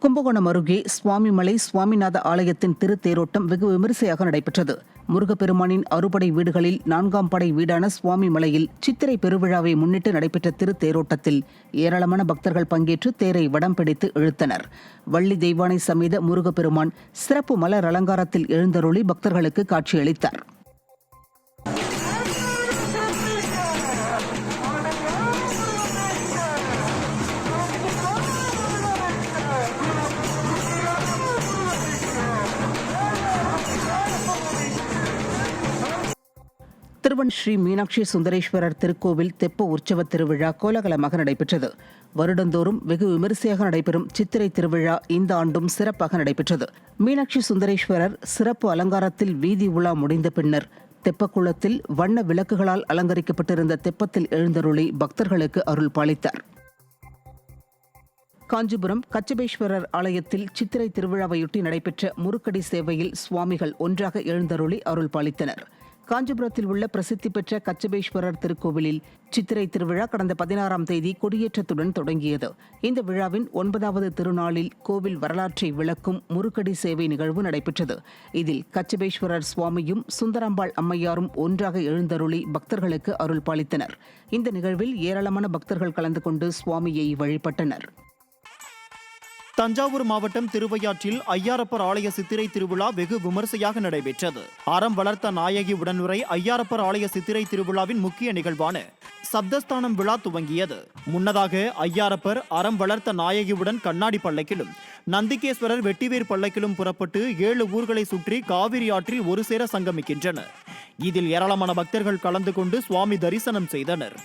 கும்பகோணம் அருகே சுவாமிமலை சுவாமிநாத ஆலயத்தின் திருத்தேரோட்டம் வெகு விமரிசையாக நடைபெற்றது. முருகப்பெருமானின் அறுபடை வீடுகளில் 4ஆம் படை வீடான சுவாமிமலையில் சித்திரை பெருவிழாவை முன்னிட்டு நடைபெற்ற திருத்தேரோட்டத்தில் ஏராளமான பக்தர்கள் பங்கேற்று தேரை வடம் பிடித்து இழுத்தனர். வள்ளி தெய்வானை சமேத முருகப்பெருமான் சிறப்பு மலர் அலங்காரத்தில் எழுந்தருளி பக்தர்களுக்கு காட்சியளித்தார். திருவன் ஸ்ரீ மீனாட்சி சுந்தரேஸ்வரர் திருக்கோவில் தெப்ப உற்சவ திருவிழா கோலாகலமாக நடைபெற்றது. வருடந்தோறும் வெகு விமரிசையாக நடைபெறும் சித்திரை திருவிழா இந்த ஆண்டும் சிறப்பாக நடைபெற்றது. மீனாட்சி சுந்தரேஸ்வரர் சிறப்பு அலங்காரத்தில் வீதி உலா முடிந்த பின்னர் தெப்பக்குளத்தில் வண்ண விளக்குகளால் அலங்கரிக்கப்பட்டிருந்த தெப்பத்தில் எழுந்தருளி பக்தர்களுக்கு அருள் பாலித்தார். காஞ்சிபுரம் கச்சபேஸ்வரர் ஆலயத்தில் சித்திரை திருவிழாவையொட்டி நடைபெற்ற முறுக்கடி சேவையில் சுவாமிகள் ஒன்றாக எழுந்தருளி அருள் பாலித்தனர். காஞ்சிபுரத்தில் உள்ள பிரசித்தி பெற்ற கச்சபேஸ்வரர் திருக்கோவிலில் சித்திரை திருவிழா கடந்த 16ஆம் தேதி கொடியேற்றத்துடன் தொடங்கியது. இந்த விழாவின் 9வது திருநாளில் கோவில் வரலாற்றை விளக்கும் முறுக்கடி சேவை நிகழ்வு நடைபெற்றது. இதில் கச்சபேஸ்வரர் சுவாமியும் சுந்தராம்பாள் அம்மையாரும் ஒன்றாக எழுந்தருளி பக்தர்களுக்கு அருள் பாலித்தனர். இந்த நிகழ்வில் ஏராளமான பக்தர்கள் கலந்து கொண்டு சுவாமியை வழிபட்டனர். தஞ்சாவூர் மாவட்டம் திருவையாற்றில் ஐயாரப்பர் ஆலய சித்திரை திருவிழா வெகு விமரிசையாக நடைபெற்றது. அறம் வளர்த்த நாயகி உடனுரை ஐயாரப்பர் ஆலய சித்திரை திருவிழாவின் முக்கிய நிகழ்வான சப்தஸ்தானம் விழா துவங்கியது. முன்னதாக ஐயாரப்பர் அறம் வளர்த்த நாயகியுடன் கண்ணாடி பல்லக்கிலும் நந்திகேஸ்வரர் வெட்டிவேர் பல்லக்கிலும் புறப்பட்டு 7 ஊர்களை சுற்றி காவிரி ஆற்றில் ஒரு சேர சங்கமிக்கின்றனர். இதில் ஏராளமான பக்தர்கள் கலந்து கொண்டு சுவாமி தரிசனம் செய்தனர்.